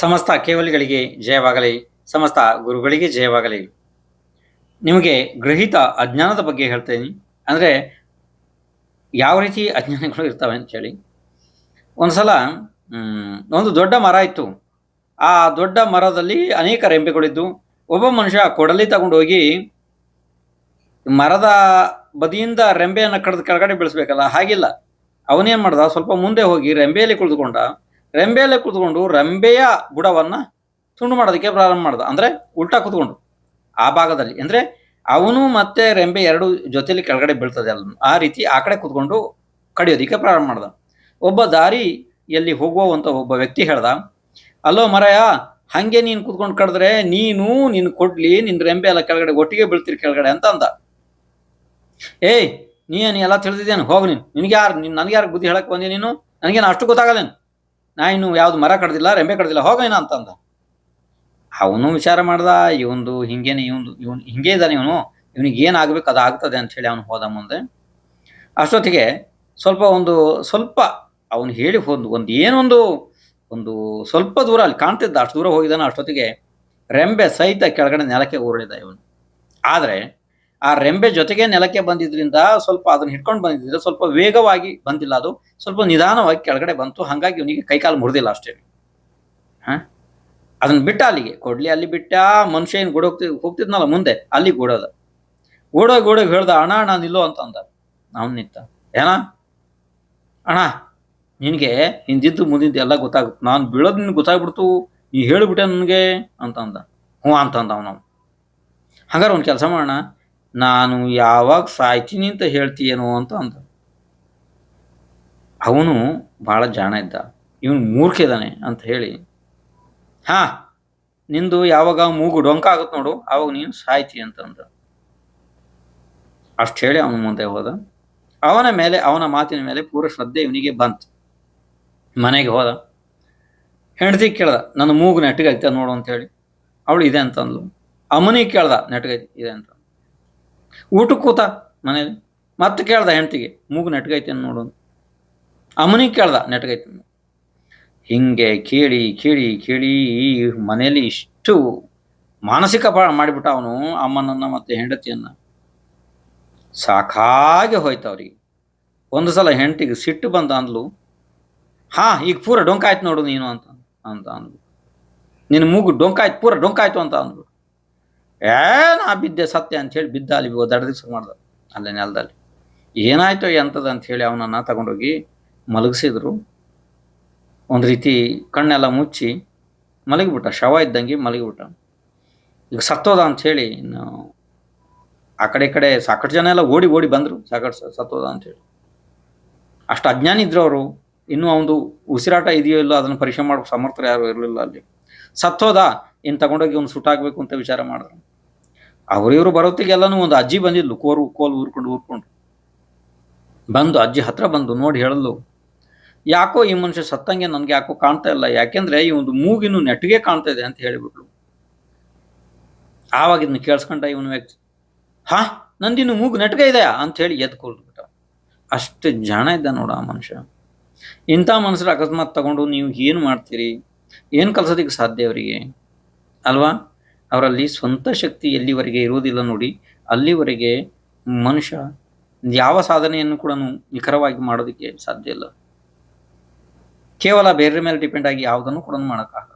ಸಮಸ್ತ ಕೇವಲಿಗಳಿಗೆ ಜಯವಾಗಲಿ. ಸಮಸ್ತ ಗುರುಗಳಿಗೆ ಜಯವಾಗಲಿ. ನಿಮಗೆ ಗ್ರಹಿತ ಅಜ್ಞಾನದ ಬಗ್ಗೆ ಹೇಳ್ತೇನೆ. ಅಂದರೆ ಯಾವ ರೀತಿ ಅಜ್ಞಾನಗಳು ಇರ್ತವೆ ಅಂತೇಳಿ. ಒಂದ್ಸಲ ಒಂದು ದೊಡ್ಡ ಮರ ಇತ್ತು. ಆ ದೊಡ್ಡ ಮರದಲ್ಲಿ ಅನೇಕ ರೆಂಬೆಗಳಿದ್ದು, ಒಬ್ಬ ಮನುಷ್ಯ ಕೊಡಲಿ ತಗೊಂಡು ಹೋಗಿ ಮರದ ಬದಿಯಿಂದ ರೆಂಬೆಯನ್ನು ಕಡ್ದು ಕೆಳಗಡೆ ಬೀಳಿಸ್ಬೇಕಲ್ಲ, ಹಾಗಿಲ್ಲ. ಅವನೇನ್ ಮಾಡ್ದ, ಸ್ವಲ್ಪ ಮುಂದೆ ಹೋಗಿ ರೆಂಬೆಯಲ್ಲಿ ಕುಳಿತುಕೊಂಡು ರೆಂಬೆಯ ಬುಡವನ್ನ ತುಂಡು ಮಾಡೋದಕ್ಕೆ ಪ್ರಾರಂಭ ಮಾಡ್ದ. ಅಂದ್ರೆ ಉಲ್ಟಾ ಕೂತ್ಕೊಂಡು ಆ ಭಾಗದಲ್ಲಿ, ಅಂದ್ರೆ ಅವನು ಮತ್ತೆ ರೆಂಬೆ ಎರಡು ಜೊತೆಲಿ ಕೆಳಗಡೆ ಬೀಳ್ತದೆ ಅಲ್ಲ, ಆ ರೀತಿ ಆ ಕಡೆ ಕೂತ್ಕೊಂಡು ಕಡಿಯೋದಿಕ್ಕೆ ಪ್ರಾರಂಭ ಮಾಡ್ದ. ಒಬ್ಬ ದಾರಿಯಲ್ಲಿ ಹೋಗುವಂತ ಒಬ್ಬ ವ್ಯಕ್ತಿ ಹೇಳ್ದ, ಅಲ್ಲೋ ಮರಯ, ಹಂಗೆ ನೀನು ಕೂತ್ಕೊಂಡು ಕಡಿದ್ರೆ ನಿನ್ ಕೊಡ್ಲಿ ನಿನ್ ರೆಂಬೆ ಎಲ್ಲ ಕೆಳಗಡೆ ಒಟ್ಟಿಗೆ ಬೀಳ್ತೀರಿ ಕೆಳಗಡೆ ಅಂತ ಅಂದ. ಏಯ್, ನೀನು ಎಲ್ಲ ತಿಳಿದಿದ್ದೇನು, ಹೋಗ್ ನಿನ್ಗೆ ಯಾರು ನನ್ಗೆ ಯಾರು ಬುದ್ಧಿ ಹೇಳಕ್ ಬಂದಿ ನೀನು? ನನಗೇನು ಅಷ್ಟು ಗೊತ್ತಾಗಲ್ಲೇನು? ನಾ ಇನ್ನು ಯಾವ್ದು ಮರ ಕಡ್ದಿಲ್ಲ, ರೆಂಬೆ ಕಡ್ದಿಲ್ಲ, ಹೋಗೇನ ಅಂತಂದ. ಅವನು ವಿಚಾರ ಮಾಡ್ದ, ಇವನು ಹಿಂಗೆ ಇದ್ದಾನೆ, ಇವನಿಗೆ ಏನಾಗ್ಬೇಕು ಅದು ಆಗ್ತದೆ ಅಂತ ಹೇಳಿ ಅವನು ಹೋದ ಮುಂದೆ. ಅಷ್ಟೊತ್ತಿಗೆ ಸ್ವಲ್ಪ ಅವನು ಹೇಳಿ ಒಂದು ಸ್ವಲ್ಪ ದೂರ ಅಲ್ಲಿ ಕಾಣ್ತಿದ್ದ, ಅಷ್ಟು ದೂರ ಹೋಗಿದ್ದಾನೆ. ಅಷ್ಟೊತ್ತಿಗೆ ರೆಂಬೆ ಸಹಿತ ಕೆಳಗಡೆ ನೆಲಕ್ಕೆ ಉರುಳಿದ ಇವನು. ಆದ್ರೆ ಆ ರೆಂಬೆ ಜೊತೆಗೆ ನೆಲಕ್ಕೆ ಬಂದಿದ್ರಿಂದ ಸ್ವಲ್ಪ ಅದನ್ನ ಹಿಡ್ಕೊಂಡು ಬಂದಿದ್ರೆ ಸ್ವಲ್ಪ ವೇಗವಾಗಿ ಬಂದಿಲ್ಲ, ಅದು ಸ್ವಲ್ಪ ನಿಧಾನವಾಗಿ ಕೆಳಗಡೆ ಬಂತು. ಹಾಗಾಗಿ ಇವನಿಗೆ ಕೈಕಾಲು ಮುರಿದಿಲ್ಲ ಅಷ್ಟೇ. ಅದನ್ನ ಬಿಟ್ಟ ಅಲ್ಲಿಗೆ ಕೊಡ್ಲಿ, ಅಲ್ಲಿ ಬಿಟ್ಟ. ಮನುಷ್ಯ ಏನು ಹೋಗ್ತಿದ್ನಲ್ಲ ಮುಂದೆ, ಅಲ್ಲಿ ಓಡೋಗಿ ಹೇಳ್ದ, ಅಣ್ಣ ನಿಲ್ಲೋ ಅಂತ ಅಂದ. ಅವನ್ ನಿಂತ, ಏನ ಅಣ್ಣ, ನಿನ್ಗೆ ಹಿಂದಿದ್ದು ಮುಂದಿದ್ದು ಎಲ್ಲ ಗೊತ್ತಾಗುತ್ತೆ, ನಾನು ಬೀಳೋದ್ ನಿನ್ಗೆ ಗೊತ್ತಾಗ್ಬಿಡ್ತು, ನೀ ಹೇಳಿಬಿಟ್ಟೆ ನನ್ಗೆ ಅಂತ ಅಂದ. ಹ್ಞೂ ಅಂತಂದ ಅವನು. ಹಂಗಾರೆ ಒಂದು ಕೆಲಸ ಮಾಡೋಣ, ನಾನು ಯಾವಾಗ ಸಾಯ್ತೀನಿ ಅಂತ ಹೇಳ್ತೀಯೇನೋ ಅಂತ ಅಂದ. ಅವನು ಬಹಳ ಜಾಣ ಇದ್ದ, ಇವನು ಮೂರ್ಖ ಇದ್ದಾನೆ ಅಂತ ಹೇಳಿ, ಹಾ, ನಿಂದು ಯಾವಾಗ ಮೂಗು ಡೊಂಕ ಆಗುತ್ತೆ ನೋಡು, ಅವಾಗ ನೀನು ಸಾಯ್ತಿ ಅಂತಂದ. ಅಷ್ಟು ಹೇಳಿ ಅವನ ಮುಂದೆ ಹೋದ. ಅವನ ಮಾತಿನ ಮೇಲೆ ಪೂರ ಶ್ರದ್ಧೆ ಇವನಿಗೆ ಬಂತು. ಮನೆಗೆ ಹೋದ, ಹೆಂಡತಿ ಕೇಳ್ದ, ನನ್ನ ಮೂಗು ನೆಟ್ಟಗೈತೆ ನೋಡು ಅಂತ ಹೇಳಿ. ಅವಳು ಇದೆ ಅಂತಂದ್ಲು. ಅಮ್ಮನಿಗೆ ಕೇಳ್ದ, ನೆಟ್ಟಗೈತಿ ಇದೆ ಅಂತ. ಊಟಕ್ಕೆ ಕೂತ ಮನೇಲಿ, ಮತ್ತೆ ಕೇಳ್ದ ಹೆಂಡತಿಗೆ, ಮೂಗು ನೆಟ್ಟಗೈತೆ ನೋಡು. ಅಮ್ಮನಿಗೆ ಕೇಳ್ದ, ನೆಟ್ಟಗೈತೆ. ಹಿಂಗೆ ಕೇಳಿ ಕೇಳಿ ಕೇಳಿ ಮನೆಯಲ್ಲಿ ಇಷ್ಟು ಮಾನಸಿಕ ಮಾಡಿಬಿಟ್ಟ ಅವನು ಅಮ್ಮನನ್ನ ಮತ್ತೆ ಹೆಂಡತಿಯನ್ನ. ಸಾಕಾಗಿ ಹೋಯ್ತು ಅವ್ರಿಗೆ. ಒಂದು ಸಲ ಹೆಂಡತಿಗೆ ಸಿಟ್ಟು ಬಂದ, ಅಂದ್ಲು, ಹಾ, ಈಗ ಪೂರ ಡೊಂಕಾಯ್ತು ನೋಡು ನೀನು ಅಂತ ಅಂದ್ಲು. ನಿನ್ನ ಮೂಗು ಡೊಂಕಾಯ್ತು, ಪೂರ ಡೊಂಕಾಯ್ತು ಅಂತ ಅಂದ್ಲು. ನಾ ಬಿದ್ದೆ ಸತ್ಯ ಅಂತ ಹೇಳಿ ಬಿದ್ದ, ಅಲ್ಲಿ ದಡದಿಸ ಮಾಡ್ದ ಅಲ್ಲೇ ನೆಲದಲ್ಲಿ. ಏನಾಯ್ತು ಎಂತದ ಅಂತ ಹೇಳಿ ಅವನನ್ನ ತಗೊಂಡೋಗಿ ಮಲಗಿಸಿದ್ರು. ಒಂದು ರೀತಿ ಕಣ್ಣೆಲ್ಲ ಮುಚ್ಚಿ ಮಲಗಿಬಿಟ್ಟ, ಶವ ಇದ್ದಂಗೆ ಮಲಗಿಬಿಟ್ಟ. ಈಗ ಸತ್ತೋದ ಅಂತ ಹೇಳಿ ಇನ್ನು ಆ ಕಡೆ ಸಾಕಷ್ಟು ಜನ ಎಲ್ಲ ಓಡಿ ಬಂದರು, ಸಾಕಷ್ಟು ಸತ್ತೋದ ಅಂತ ಹೇಳಿ. ಅಷ್ಟು ಅಜ್ಞಾನಿ ಇದ್ರು ಅವರು. ಇನ್ನೂ ಅವನು ಉಸಿರಾಟ ಇದೆಯೋ ಇಲ್ಲೋ ಅದನ್ನು ಪರೀಕ್ಷೆ ಮಾಡೋಕೆ ಸಮರ್ಥರು ಯಾರು ಇರಲಿಲ್ಲ ಅಲ್ಲಿ. ಸತ್ತೋದ, ಇನ್ನು ತಗೊಂಡೋಗಿ ಅವ್ನು ಸುಟ್ಟಾಗಬೇಕು ಅಂತ ವಿಚಾರ ಮಾಡಿದ್ರು. ಇವರು ಬರೋತ್ತಿಗೆಲ್ಲನೂ ಒಂದು ಅಜ್ಜಿ ಬಂದಿದ್ಲು, ಕೋಲು ಊರ್ಕೊಂಡು ಬಂದು ಅಜ್ಜಿ ಹತ್ರ ಬಂದು ನೋಡಿ ಹೇಳಲು, ಯಾಕೋ ಈ ಮನುಷ್ಯ ಸತ್ತಂಗೆ ನನಗೆ ಯಾಕೋ ಕಾಣ್ತಾ ಇಲ್ಲ, ಯಾಕೆಂದ್ರೆ ಈ ಒಂದು ಮೂಗಿನ ನೆಟ್ಟಿಗೆ ಕಾಣ್ತಾ ಇದೆ ಅಂತ ಹೇಳಿಬಿಟ್ಲು. ಆವಾಗ ಇದನ್ನ ಕೇಳಿಸ್ಕೊಂಡ ಇವನು ವ್ಯಕ್ತಿ, ಹಾ, ನಂದಿನ್ನು ಮೂಗು ನೆಟ್ಗೆ ಇದೆಯಾ ಅಂತ ಹೇಳಿ ಎದ್ಕೊಳ್ಬಿಟ್ಟ. ಅಷ್ಟು ಜಾಣ ಇದ್ದ ನೋಡ ಆ ಮನುಷ್ಯ. ಇಂಥ ಮನುಷ್ಯರು ಅಕಸ್ಮಾತ್ ತಗೊಂಡು ನೀವು ಏನು ಮಾಡ್ತೀರಿ, ಏನು ಕಲ್ಸೋದಕ್ಕೆ ಸಾಧ್ಯ ಅವರಿಗೆ ಅಲ್ವಾ? ಅವರಲ್ಲಿ ಸ್ವಂತ ಶಕ್ತಿ ಎಲ್ಲಿವರೆಗೆ ಇರುವುದಿಲ್ಲ ನೋಡಿ, ಅಲ್ಲಿವರೆಗೆ ಮನುಷ್ಯ ಯಾವ ಸಾಧನೆಯನ್ನು ಕೂಡ ನಿಖರವಾಗಿ ಮಾಡೋದಕ್ಕೆ ಸಾಧ್ಯ ಇಲ್ಲ. ಕೇವಲ ಬೇರೆ ಮೇಲೆ ಡಿಪೆಂಡ್ ಆಗಿ ಯಾವುದನ್ನು ಕೂಡ ಮಾಡೋಕ್ಕಾಗಲ್ಲ.